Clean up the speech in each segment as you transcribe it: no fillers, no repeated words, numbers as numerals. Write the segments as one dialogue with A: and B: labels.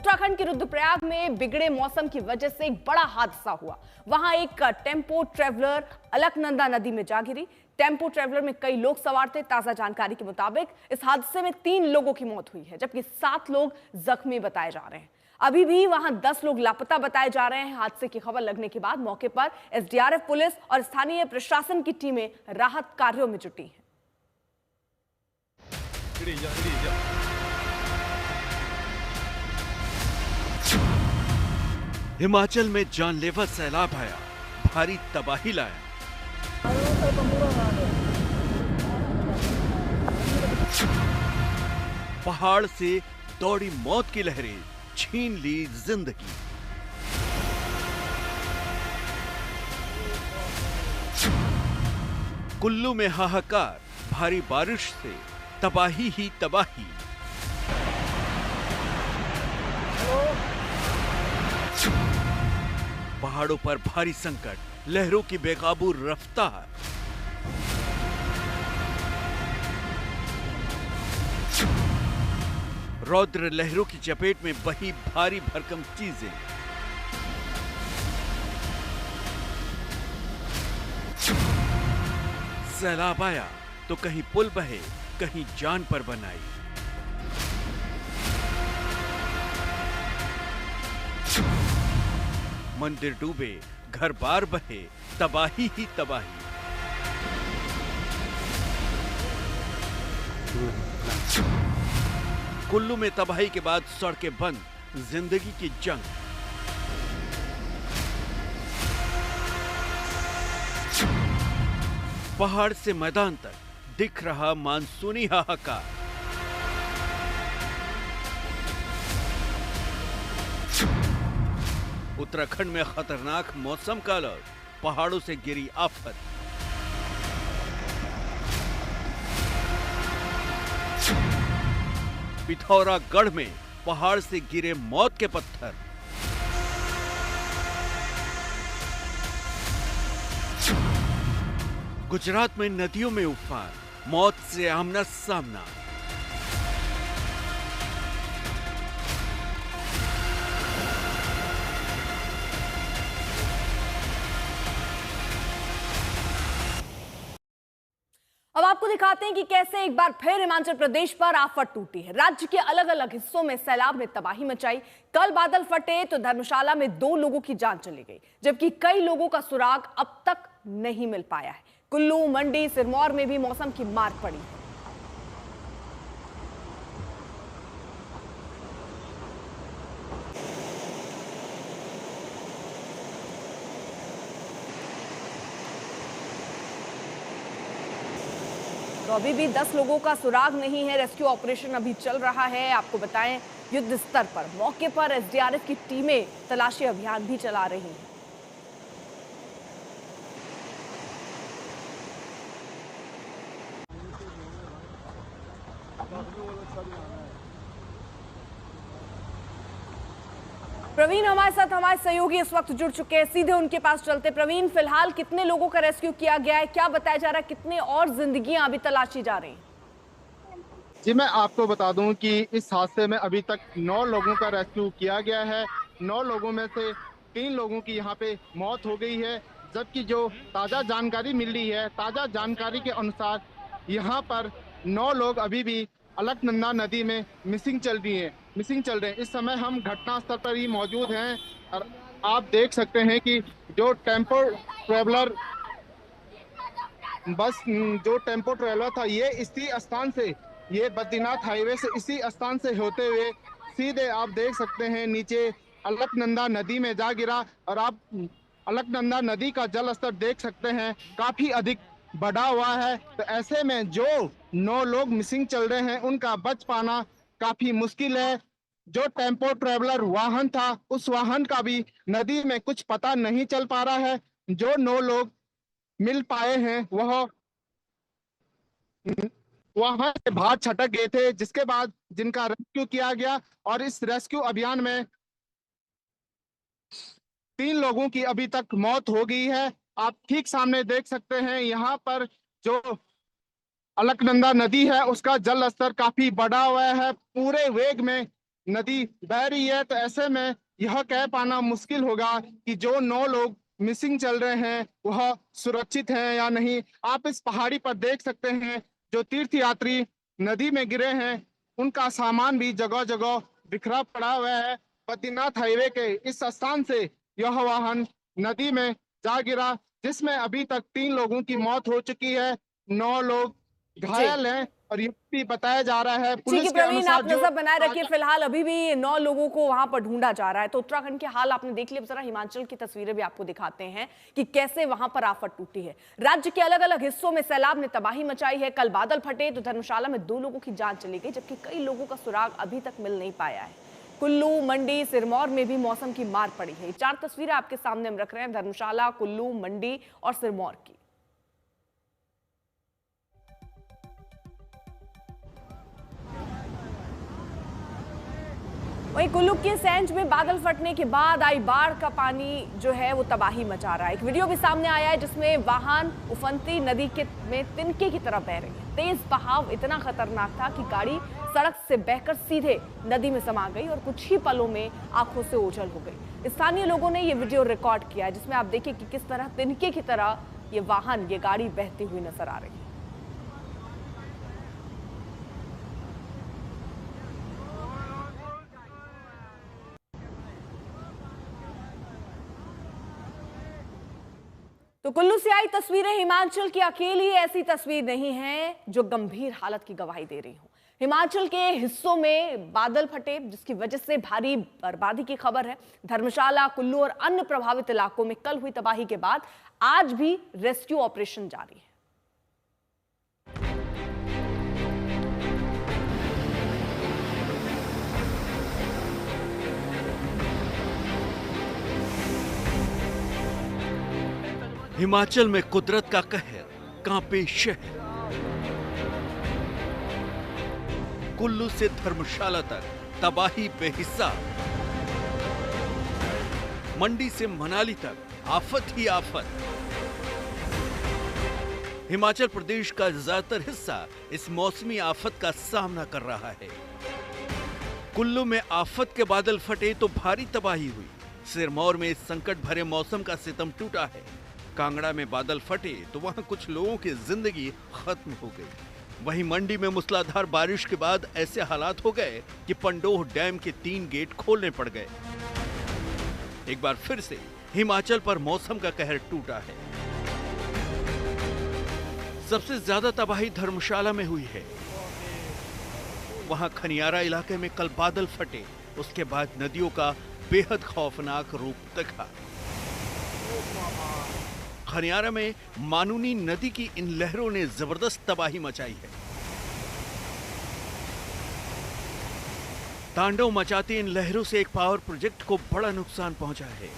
A: उत्तराखंड के रुद्रप्रयाग में बिगड़े मौसम की वजह से एक बड़ा हादसा हुआ। वहां एक टेम्पो ट्रेवलर अलकनंदा नदी में जा गिरी। टेम्पो ट्रेवलर में कई लोग सवार थे। ताजा जानकारी के मुताबिक इस हादसे में 3 लोगों की मौत हुई है, जबकि 7 लोग जख्मी बताए जा रहे हैं। अभी भी वहां 10 लोग लापता बताए जा रहे हैं। हादसे की खबर लगने के बाद मौके पर एसडीआरएफ, पुलिस और स्थानीय प्रशासन की टीमें राहत कार्यों में जुटी हैं।
B: हिमाचल में जानलेवा सैलाब आया, भारी तबाही लाया। पहाड़ से दौड़ी मौत की लहरें, छीन ली जिंदगी। कुल्लू में हाहाकार, भारी बारिश से तबाही ही तबाही। पहाड़ों पर भारी संकट, लहरों की बेकाबू रफ्तार। रौद्र लहरों की चपेट में बही भारी भरकम चीजें। सैलाब आया तो कहीं पुल बहे, कहीं जान पर बनाई। मंदिर डूबे, घर बार बहे, तबाही ही तबाही। कुल्लू में तबाही के बाद सड़कें बंद, जिंदगी की जंग। पहाड़ से मैदान तक दिख रहा मानसूनी हाहाकार। उत्तराखंड में खतरनाक मौसम का अलर्ट, पहाड़ों से गिरी आफत। पिथौरागढ़ में पहाड़ से गिरे मौत के पत्थर। गुजरात में नदियों में उफान, मौत से आमना सामना।
A: अब आपको दिखाते हैं कि कैसे एक बार फिर हिमाचल प्रदेश पर आफत टूटी है। राज्य के अलग अलग हिस्सों में सैलाब ने तबाही मचाई। कल बादल फटे तो धर्मशाला में 2 लोगों की जान चली गई, जबकि कई लोगों का सुराग अब तक नहीं मिल पाया है। कुल्लू, मंडी, सिरमौर में भी मौसम की मार पड़ी है। तो अभी भी 10 लोगों का सुराग नहीं है। रेस्क्यू ऑपरेशन अभी चल रहा है। आपको बताएं, युद्ध स्तर पर मौके पर एसडीआरएफ की टीमें तलाशी अभियान भी चला रही हैं। प्रवीण हमारे साथ, हमारे सहयोगी इस वक्त जुड़ चुके हैं, सीधे उनके पास चलते। प्रवीण, फिलहाल कितने लोगों का रेस्क्यू किया गया है, क्या बताया जा रहा है, कितने और जिंदगियां अभी तलाशी जा रही हैं?
C: जी, मैं आपको बता दूं कि इस हादसे में अभी तक 9 लोगों का रेस्क्यू किया गया है। 9 लोगों में से 3 लोगों की यहां पे मौत हो गई है, जबकि जो ताज़ा जानकारी मिल रही है, ताज़ा जानकारी के अनुसार यहां पर 9 लोग अभी भी अलकनंदा नदी में मिसिंग चल रहे हैं। इस समय हम घटना स्थल पर ही मौजूद हैं और आप देख सकते हैं कि जो टेम्पो ट्रेवलर था, ये इसी स्थान से, ये बद्रीनाथ हाईवे से इसी स्थान से होते हुए सीधे आप देख सकते हैं नीचे अलकनंदा नदी में जा गिरा। और आप अलकनंदा नदी का जल स्तर देख सकते हैं, काफी अधिक बढ़ा हुआ है। तो ऐसे में जो 9 लोग मिसिंग चल रहे हैं, उनका बच पाना काफी मुश्किल है। जो टेम्पो ट्रेवलर वाहन था, उस वाहन का भी नदी में कुछ पता नहीं चल पा रहा है। जो 9 लोग मिल पाए हैं वह वहां से बाहर छटक गए थे, जिसके बाद जिनका रेस्क्यू किया गया। और इस रेस्क्यू अभियान में 3 लोगों की अभी तक मौत हो गई है। आप ठीक सामने देख सकते हैं, यहाँ पर जो अलकनंदा नदी है उसका जल स्तर काफी बढ़ा हुआ है। पूरे वेग में नदी बह रही है, तो ऐसे में यह कह पाना मुश्किल होगा कि जो 9 लोग मिसिंग चल रहे हैं वह सुरक्षित हैं या नहीं। आप इस पहाड़ी पर देख सकते हैं जो तीर्थयात्री नदी में गिरे हैं उनका सामान भी जगह जगह बिखरा पड़ा हुआ है। बद्रीनाथ हाईवे के इस स्थान से यह वाहन नदी में जा गिरा, जिसमें अभी तक 3 लोगों की मौत हो चुकी है, 9 लोग
A: जी
C: घायल हैं और ये भी बताया जा रहा है
A: ठीक
C: पुलिस
A: है
C: के
A: प्रवीण,
C: अनुसार
A: आप
C: जो
A: नजर बनाए रखिए। फिलहाल अभी भी 9 लोगों को वहां पर ढूंढा जा रहा है। तो उत्तराखंड के हाल आपने देख लिए, जरा हिमाचल की तस्वीरें भी आपको दिखाते हैं कि कैसे वहां पर आफत टूटी है। राज्य के अलग अलग हिस्सों में सैलाब ने तबाही मचाई है। कल बादल फटे तो धर्मशाला में 2 लोगों की जान चली गई, जबकि कई लोगों का सुराग अभी तक मिल नहीं पाया है। कुल्लू, मंडी, सिरमौर में भी मौसम की मार पड़ी है। 4 तस्वीरें आपके सामने हम रख रहे हैं, धर्मशाला, कुल्लू, मंडी और सिरमौर की। वहीं कुल्लू के सैंज में बादल फटने के बाद आई बाढ़ का पानी जो है वो तबाही मचा रहा है। एक वीडियो भी सामने आया है जिसमें वाहन उफनती नदी के में तिनके की तरफ बह रही है। तेज बहाव इतना खतरनाक था कि गाड़ी सड़क से बहकर सीधे नदी में समा गई और कुछ ही पलों में आंखों से ओझल हो गई। स्थानीय लोगों ने ये वीडियो रिकॉर्ड किया है, जिसमें आप देखिए कि किस तरह तिनके की तरह ये वाहन, ये गाड़ी बहती हुई नजर आ रही है। तो कुल्लू से आई तस्वीरें हिमाचल की अकेली ऐसी तस्वीर नहीं है जो गंभीर हालत की गवाही दे रही हो। हिमाचल के हिस्सों में बादल फटे जिसकी वजह से भारी बर्बादी की खबर है। धर्मशाला, कुल्लू और अन्य प्रभावित इलाकों में कल हुई तबाही के बाद आज भी रेस्क्यू ऑपरेशन जारी है।
B: हिमाचल में कुदरत का कहर, कांपे शहर। कुल्लू से धर्मशाला तक तबाही बेहिसाब। मंडी से मनाली तक आफत ही आफत। हिमाचल प्रदेश का ज्यादातर हिस्सा इस मौसमी आफत का सामना कर रहा है। कुल्लू में आफत के बादल फटे तो भारी तबाही हुई। सिरमौर में संकट भरे मौसम का सितम टूटा है। कांगड़ा में बादल फटे तो वहां कुछ लोगों की जिंदगी खत्म हो गई। वहीं मंडी में मूसलाधार बारिश के बाद ऐसे हालात हो गए कि पंडोह डैम के 3 गेट खोलने पड़ गए। एक बार फिर से हिमाचल पर मौसम का कहर टूटा है। सबसे ज्यादा तबाही धर्मशाला में हुई है। वहां खनियारा इलाके में कल बादल फटे, उसके बाद नदियों का बेहद खौफनाक रूप दिखा। खनियारा में मानूनी नदी की इन लहरों ने जबरदस्त तबाही मचाई है। तांडव मचाती इन लहरों से एक पावर प्रोजेक्ट को बड़ा नुकसान पहुंचा है।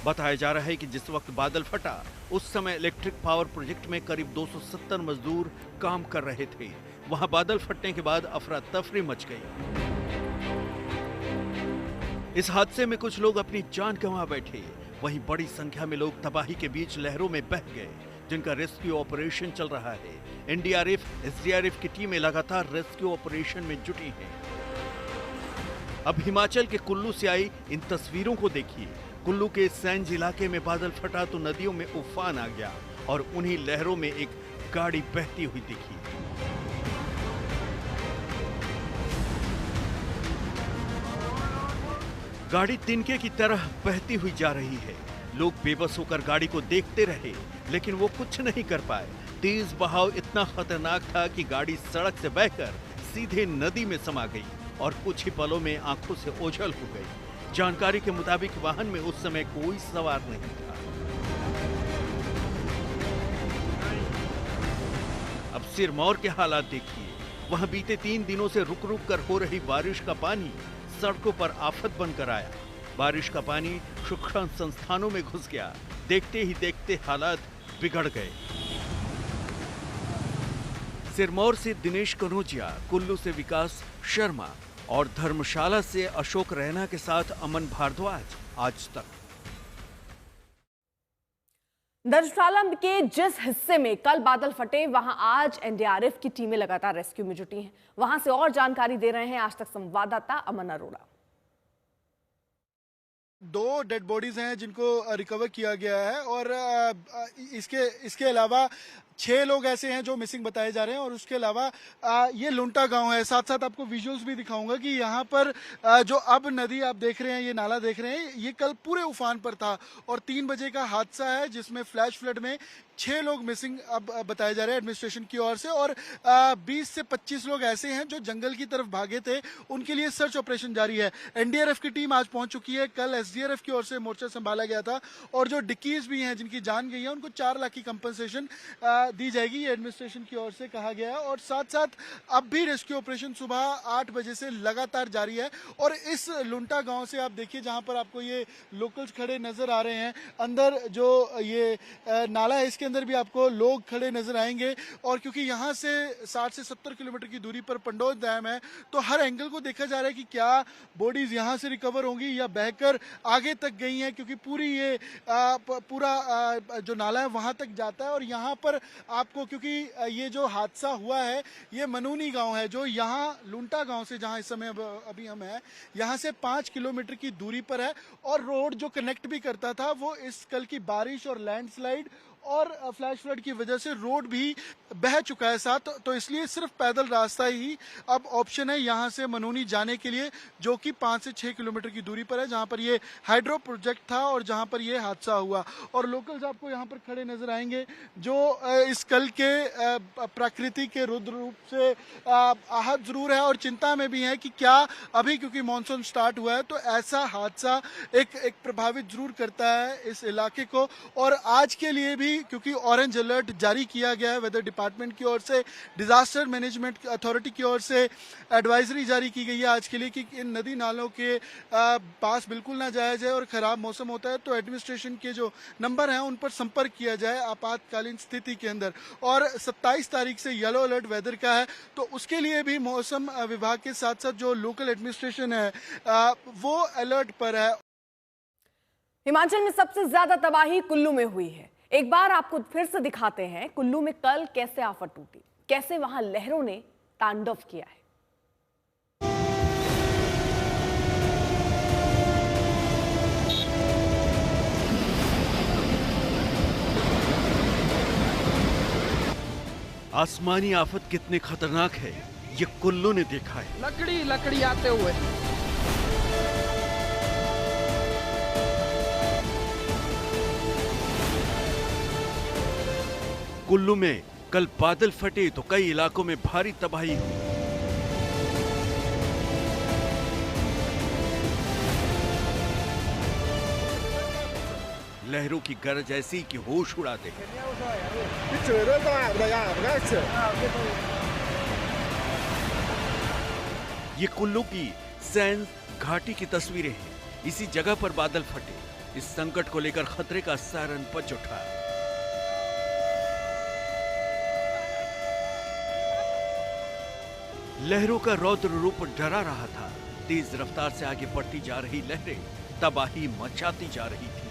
B: बताया जा रहा है कि जिस वक्त बादल फटा उस समय इलेक्ट्रिक पावर प्रोजेक्ट में करीब 270 मजदूर काम कर रहे थे। वहां बादल फटने के बाद अफरा तफरी मच गई। इस हादसे में कुछ लोग अपनी जान गंवा बैठे, वहीं बड़ी संख्या में लोग तबाही के बीच लहरों में बह गए, जिनका रेस्क्यू ऑपरेशन चल रहा है। एनडीआरएफ, एसडीआरएफ की टीमें लगातार रेस्क्यू ऑपरेशन में जुटी हैं। अब हिमाचल के कुल्लू से आई इन तस्वीरों को देखिए। कुल्लू के सैंज इलाके में बादल फटा तो नदियों में उफान आ गया और उन्हीं लहरों में एक गाड़ी बहती हुई दिखी। गाड़ी तिनके की तरह बहती हुई जा रही है। लोग बेबस होकर गाड़ी को देखते रहे, लेकिन वो कुछ नहीं कर पाए। तेज बहाव इतना खतरनाक था कि गाड़ी सड़क से बहकर सीधे नदी में समा गई और कुछ ही पलों में आंखों से ओझल हो गई। जानकारी के मुताबिक वाहन में उस समय कोई सवार नहीं था। अब सिरमौर के हालात देखिए। वहां बीते 3 दिनों से रुक रुक कर हो रही बारिश का पानी सड़कों पर आफत बनकर आया। बारिश का पानी शिक्षण संस्थानों में घुस गया। देखते ही देखते हालात बिगड़ गए। सिरमौर से दिनेश कनौजिया, कुल्लू से विकास शर्मा और धर्मशाला से अशोक रैना के साथ अमन भारद्वाज, आज तक।
A: धर्मशाला के जिस हिस्से में कल बादल फटे वहां आज एनडीआरएफ की टीमें लगातार रेस्क्यू में जुटी हैं। वहां से और जानकारी दे रहे हैं आज तक संवाददाता अमन अरोड़ा।
D: 2 डेड बॉडीज हैं जिनको रिकवर किया गया है और इसके अलावा 6 लोग ऐसे हैं जो मिसिंग बताए जा रहे हैं और उसके अलावा ये लुंटा गांव है। साथ साथ आपको विजुअल्स भी दिखाऊंगा कि यहाँ पर जो अब नदी आप देख रहे हैं, ये नाला देख रहे हैं, ये कल पूरे उफान पर था और 3 बजे का हादसा है जिसमें फ्लैश फ्लड में 6 लोग मिसिंग अब बताए जा रहे हैं एडमिनिस्ट्रेशन की ओर से और 20 से 25 लोग ऐसे हैं जो जंगल की तरफ भागे थे, उनके लिए सर्च ऑपरेशन जारी है। एनडीआरएफ की टीम आज पहुंच चुकी है। कल एसडीआरएफ की ओर से मोर्चा संभाला गया था और जो डिक्कीज भी हैं जिनकी जान गई है उनको 4 लाख की कंपनसेशन दी जाएगी, ये एडमिनिस्ट्रेशन की ओर से कहा गया है। और साथ साथ अब भी रेस्क्यू ऑपरेशन सुबह 8 बजे से लगातार जारी है और इस लुंटा गांव से आप देखिए जहां पर आपको ये लोकल्स खड़े नजर आ रहे हैं, अंदर जो ये नाला है इसके अंदर भी आपको लोग खड़े नजर आएंगे और क्योंकि यहाँ से 60 से 70 किलोमीटर की दूरी पर पंडोज डैम है तो हर एंगल को देखा जा रहा है कि क्या बॉडीज यहाँ से रिकवर होंगी या बहकर आगे तक गई हैं, क्योंकि पूरी ये पूरा जो नाला है वहां तक जाता है। और यहाँ पर आपको क्योंकि ये जो हादसा हुआ है ये मनूनी गांव है जो यहाँ लुंटा गांव से जहां इस समय अभी हम हैं यहाँ से 5 किलोमीटर की दूरी पर है और रोड जो कनेक्ट भी करता था वो इस कल की बारिश और लैंडस्लाइड और फ्लैश फ्लड की वजह से रोड भी बह चुका है साथ, तो इसलिए सिर्फ पैदल रास्ता ही अब ऑप्शन है यहाँ से मनूनी जाने के लिए, जो कि 5 से 6 किलोमीटर की दूरी पर है जहाँ पर ये हाइड्रो प्रोजेक्ट था और जहाँ पर ये हादसा हुआ। और लोकल्स आपको यहाँ पर खड़े नजर आएंगे जो इस कल के प्रकृति के रुद्र रूप से आहत जरूर है और चिंता में भी है कि क्या अभी क्योंकि मानसून स्टार्ट हुआ है तो ऐसा हादसा एक प्रभावित जरूर करता है इस इलाके को। और आज के लिए भी क्योंकि ऑरेंज अलर्ट जारी किया गया है वेदर डिपार्टमेंट की ओर से, डिजास्टर मैनेजमेंट अथॉरिटी की ओर से एडवाइजरी जारी की गई है आज के लिए कि इन नदी नालों के पास बिल्कुल ना जाया जाए और खराब मौसम होता है तो एडमिनिस्ट्रेशन के जो नंबर हैं उन पर संपर्क किया जाए आपातकालीन स्थिति के अंदर। और 27 तारीख से येलो अलर्ट वेदर का है तो उसके लिए भी मौसम विभाग के साथ साथ जो लोकल एडमिनिस्ट्रेशन है वो अलर्ट पर है।
A: हिमाचल में सबसे ज्यादा तबाही कुल्लू में हुई है। एक बार आपको फिर से दिखाते हैं कुल्लू में कल कैसे आफत टूटी, कैसे वहां लहरों ने तांडव किया है।
B: आसमानी आफत कितने खतरनाक है ये कुल्लू ने देखा है।
E: लकड़ी आते हुए
B: कुल्लू में कल बादल फटे तो कई इलाकों में भारी तबाही हुई। लहरों की गरज ऐसी कि होश उड़ा दे। ये कुल्लू की सैंज घाटी की तस्वीरें हैं। इसी जगह पर बादल फटे, इस संकट को लेकर खतरे का सायरन बज उठा। लहरों का रौद्र रूप डरा रहा था। तेज रफ्तार से आगे बढ़ती जा रही लहरें तबाही मचाती जा रही थी।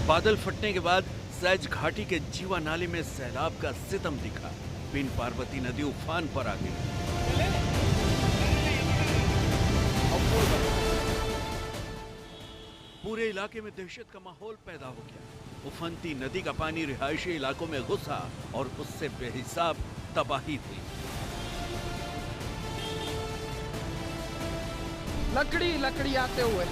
B: बादल फटने के बाद सैज घाटी के जीवा नाले में सैलाब का सितम दिखा। बिन पार्वती नदी उफान पर आ गई। पूरे इलाके में दहशत का माहौल पैदा हो गया। उफनती नदी का पानी रिहायशी इलाकों में घुसा और उससे बेहिसाब तबाही हुई।
E: लकड़ी आते हुए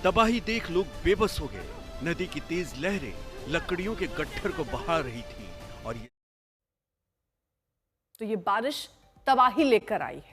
B: तबाही देख लोग बेबस हो गए। नदी की तेज लहरें लकड़ियों के गट्ठर को बहा रही थी और ये
A: बारिश तबाही लेकर आई है।